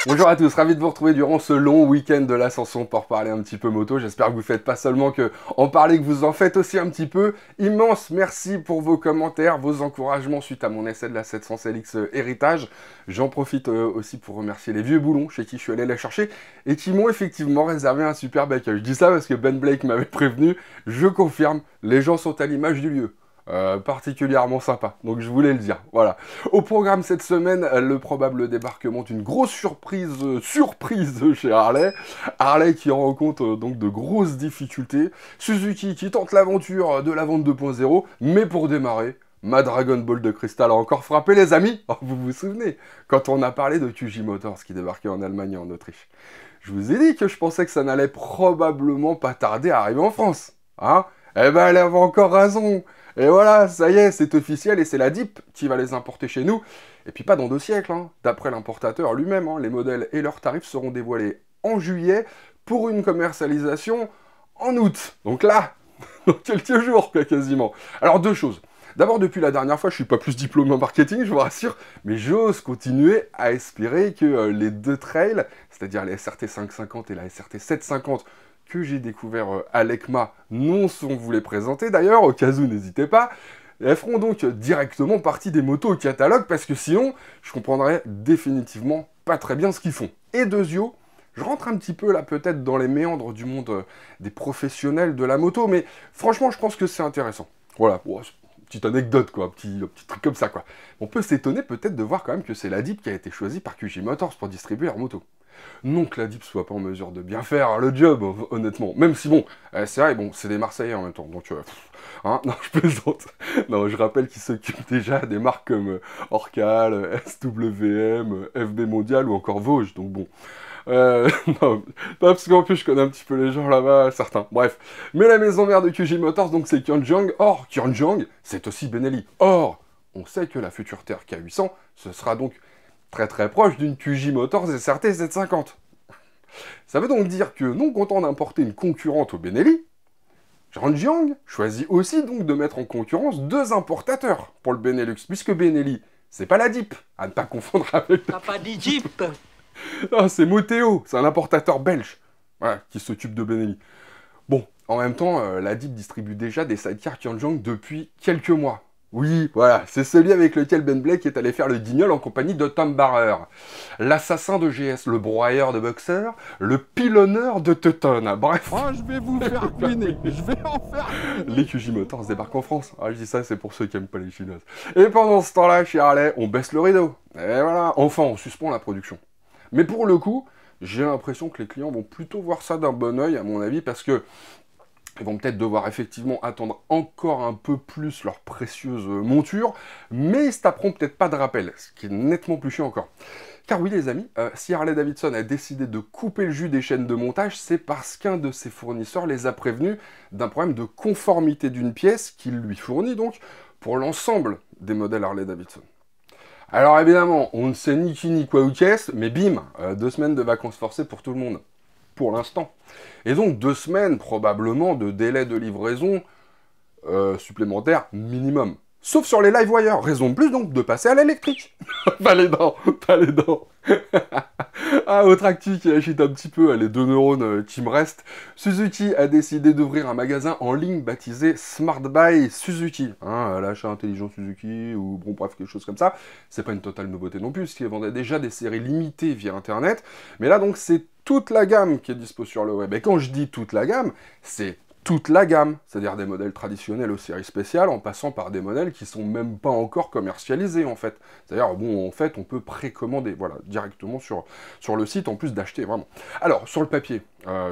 Bonjour à tous, ravi de vous retrouver durant ce long week-end de l'Ascension pour parler un petit peu moto. J'espère que vous faites pas seulement que en parler, que vous en faites aussi un petit peu. Immense merci pour vos commentaires, vos encouragements suite à mon essai de la 700 CLX Héritage. J'en profite aussi pour remercier les vieux boulons chez qui je suis allé la chercher et qui m'ont effectivement réservé un superbe accueil. Je dis ça parce que Ben Blake m'avait prévenu, je confirme, les gens sont à l'image du lieu. Particulièrement sympa, donc je voulais le dire, voilà. Au programme cette semaine, le probable débarquement d'une grosse surprise chez Harley. Harley qui rencontre donc de grosses difficultés. Suzuki qui tente l'aventure de la vente 2.0, mais pour démarrer, ma Dragon Ball de cristal a encore frappé les amis. Oh, vous vous souvenez, quand on a parlé de QJ Motors qui débarquait en Allemagne et en Autriche. Je vous ai dit que je pensais que ça n'allait probablement pas tarder à arriver en France, hein. Eh ben elle avait encore raison. Et voilà, ça y est, c'est officiel et c'est la DIP qui va les importer chez nous. Et puis pas dans 2 siècles, hein. D'après l'importateur lui-même, hein, les modèles et leurs tarifs seront dévoilés en juillet pour une commercialisation en août. Donc là, dans quelques jours, quoi, quasiment. Alors 2 choses. D'abord, depuis la dernière fois, je suis pas plus diplômé en marketing, je vous rassure, mais j'ose continuer à espérer que les 2 trails, c'est-à-dire les SRT 550 et la SRT 750, que j'ai découvert à l'ECMA, non sans vous les présenter d'ailleurs, au cas où n'hésitez pas, elles feront donc directement partie des motos au catalogue, parce que sinon, je comprendrais définitivement pas très bien ce qu'ils font. Et deuxio, je rentre un petit peu là peut-être dans les méandres du monde des professionnels de la moto, mais franchement je pense que c'est intéressant. Voilà, oh, petite anecdote quoi, petit truc comme ça quoi. On peut s'étonner peut-être de voir quand même que c'est la DIP qui a été choisie par QJ Motors pour distribuer leur moto. Non que la DIP soit pas en mesure de bien faire le job, honnêtement. Même si bon, c'est vrai, bon, c'est des Marseillais en même temps, donc hein, non, je plaisante. Non, je rappelle qu'ils s'occupent déjà des marques comme Orcal, SWM, FB Mondial ou encore Vosges, donc bon. Non, pas parce qu'en plus je connais un petit peu les gens là-bas, certains, bref. Mais la maison mère de QJ Motors, donc c'est Kyunjong. Or, Kyunjong, c'est aussi Benelli. Or, on sait que la future Terre K800, ce sera donc très proche d'une QJ Motors SRT 750. Ça veut donc dire que, non content d'importer une concurrente au Benelli, Zhangjiang choisit aussi donc de mettre en concurrence 2 importateurs pour le Benelux, puisque Benelli, c'est pas la DIP, à ne pas confondre avec... T'as pas dit Jeep? Ah, c'est Moteo, c'est un importateur belge, voilà, qui s'occupe de Benelli. Bon, en même temps, la DIP distribue déjà des sidecars Kyunjong depuis quelques mois. Oui, voilà, c'est celui avec lequel Ben Blake est allé faire le guignol en compagnie de Tom Barrer. L'assassin de GS, le broyeur de Boxer, le pilonneur de Teuton. Bref. Oh, je vais vous faire ruiner. Je vais en faire ruiner. Les QJ Motors débarquent en France. Ah, je dis ça, c'est pour ceux qui aiment pas les chinoises. Et pendant ce temps-là, chez Harley, on baisse le rideau. Et voilà, enfin, on suspend la production. Mais pour le coup, j'ai l'impression que les clients vont plutôt voir ça d'un bon oeil, à mon avis, parce que ils vont peut-être devoir effectivement attendre encore un peu plus leur précieuse monture, mais ils se taperont peut-être pas de rappel, ce qui est nettement plus chiant encore. Car oui les amis, si Harley-Davidson a décidé de couper le jus des chaînes de montage, c'est parce qu'un de ses fournisseurs les a prévenus d'un problème de conformité d'une pièce qu'il lui fournit donc pour l'ensemble des modèles Harley-Davidson. Alors évidemment, on ne sait ni qui ni quoi ou qu'est-ce, mais bim, 2 semaines de vacances forcées pour tout le monde. Pour l'instant. Et donc 2 semaines probablement de délai de livraison supplémentaire minimum. Sauf sur les LiveWire. Raison de plus donc de passer à l'électrique. Pas les dents, pas les dents. Ah, autre actu qui agite un petit peu les 2 neurones qui me restent. Suzuki a décidé d'ouvrir un magasin en ligne baptisé Smart Buy Suzuki. Hein, l'achat intelligent Suzuki ou bon bref quelque chose comme ça. C'est pas une totale nouveauté non plus, puisqu'ils vendaient déjà des séries limitées via internet. Mais là donc c'est toute la gamme qui est dispo sur le web. Et quand je dis toute la gamme, c'est toute la gamme, c'est-à-dire des modèles traditionnels aux séries spéciales, en passant par des modèles qui sont même pas encore commercialisés, en fait. C'est-à-dire, bon, en fait, on peut précommander, voilà, directement sur le site, en plus d'acheter, vraiment. Alors, sur le papier,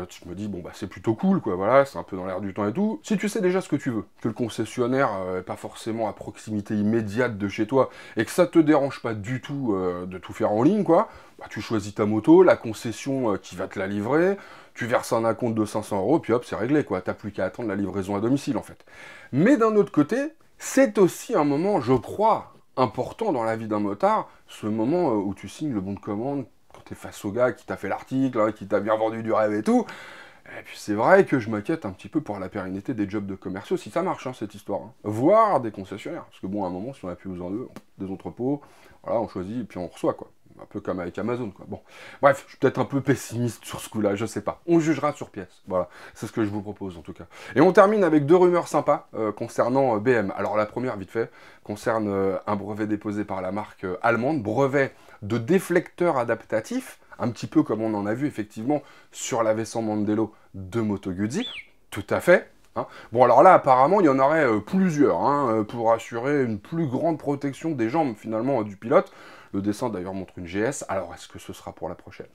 tu me dis, bon, bah, c'est plutôt cool, quoi, voilà, c'est un peu dans l'air du temps et tout. Si tu sais déjà ce que tu veux, que le concessionnaire est pas forcément à proximité immédiate de chez toi, et que ça te dérange pas du tout de tout faire en ligne, quoi, bah, tu choisis ta moto, la concession qui va te la livrer, tu verses un acompte de 500 €, puis hop, c'est réglé, quoi. T'as plus qu'à attendre la livraison à domicile, en fait. Mais d'un autre côté, c'est aussi un moment, je crois, important dans la vie d'un motard, ce moment où tu signes le bon de commande, quand t'es face au gars qui t'a fait l'article, hein, qui t'a bien vendu du rêve et tout. Et puis c'est vrai que je m'inquiète un petit peu pour la pérennité des jobs de commerciaux, si ça marche, hein, cette histoire. Hein. Voire des concessionnaires. Parce que bon, à un moment, si on n'a plus besoin d'eux, des entrepôts, voilà, on choisit et puis on reçoit, quoi. Un peu comme avec Amazon, quoi. Bon, bref, je suis peut-être un peu pessimiste sur ce coup-là, je sais pas. On jugera sur pièce, voilà. C'est ce que je vous propose, en tout cas. Et on termine avec 2 rumeurs sympas concernant BM. Alors, la première, vite fait, concerne un brevet déposé par la marque allemande, brevet de déflecteur adaptatif, un petit peu comme on en a vu, effectivement, sur la V100 Mandello de Moto Guzzi. Tout à fait. Hein. Bon, alors là, apparemment, il y en aurait plusieurs, hein, pour assurer une plus grande protection des jambes, finalement, du pilote. Le dessin, d'ailleurs, montre une GS. Alors, est-ce que ce sera pour la prochaine?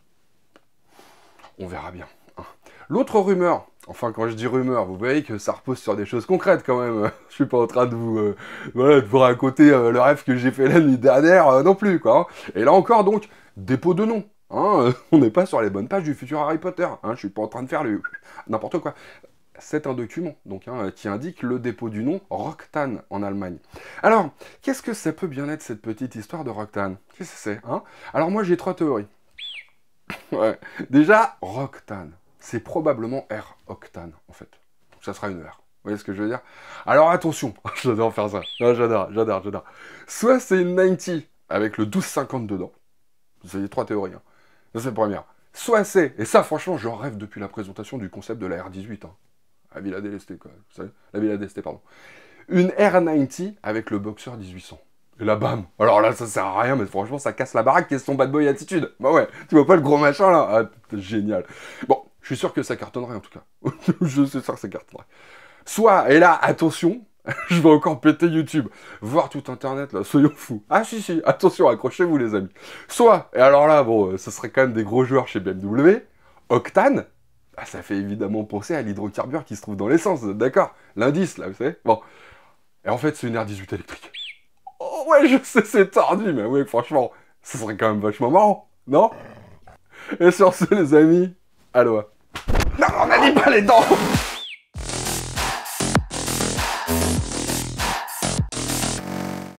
On verra bien. Hein. L'autre rumeur, enfin, quand je dis rumeur, vous voyez que ça repose sur des choses concrètes, quand même. Je suis pas en train de vous, voilà, de vous raconter le rêve que j'ai fait la nuit dernière, non plus, quoi. Hein. Et là encore, donc, dépôt de nom. Hein, on n'est pas sur les bonnes pages du futur Harry Potter. Hein, je suis pas en train de faire le n'importe quoi. C'est un document donc, hein, qui indique le dépôt du nom Roktan en Allemagne. Alors, qu'est-ce que ça peut bien être cette petite histoire de Roktan? Qu'est-ce que c'est, hein? Alors moi j'ai 3 théories. Ouais. Déjà, Roktan, c'est probablement R-Octane en fait. Donc, ça sera une R. Vous voyez ce que je veux dire? Alors attention, j'adore faire ça. J'adore. Soit c'est une 90 avec le 1250 dedans. Vous avez 3 théories. Hein. Ça c'est la première. Soit c'est, et ça franchement j'en rêve depuis la présentation du concept de la R18. Hein. La Villa DST, quoi. Vous savez, la Villa DST, pardon. Une R90 avec le boxer 1800. Et là, bam. Alors là, ça sert à rien, mais franchement, ça casse la baraque, question bad boy attitude. Bah ouais, tu vois pas le gros machin, là? Ah, génial. Bon, je suis sûr que ça cartonnerait, en tout cas. Je suis sûr que ça cartonnerait. Soit, et là, attention, je vais encore péter YouTube. Voir tout Internet, là, soyons fous. Ah, si, attention, accrochez-vous, les amis. Soit, et alors là, bon, ce serait quand même des gros joueurs chez BMW, Octane. Ah, ça fait évidemment penser à l'hydrocarbure qui se trouve dans l'essence, d'accord? L'indice, là, vous savez? Bon. Et en fait, c'est une R18 électrique. Oh ouais, je sais, c'est tordu, mais oui, franchement, ça serait quand même vachement marrant, non? Et sur ce, les amis, aloha. Non, on n'a dit pas les dents.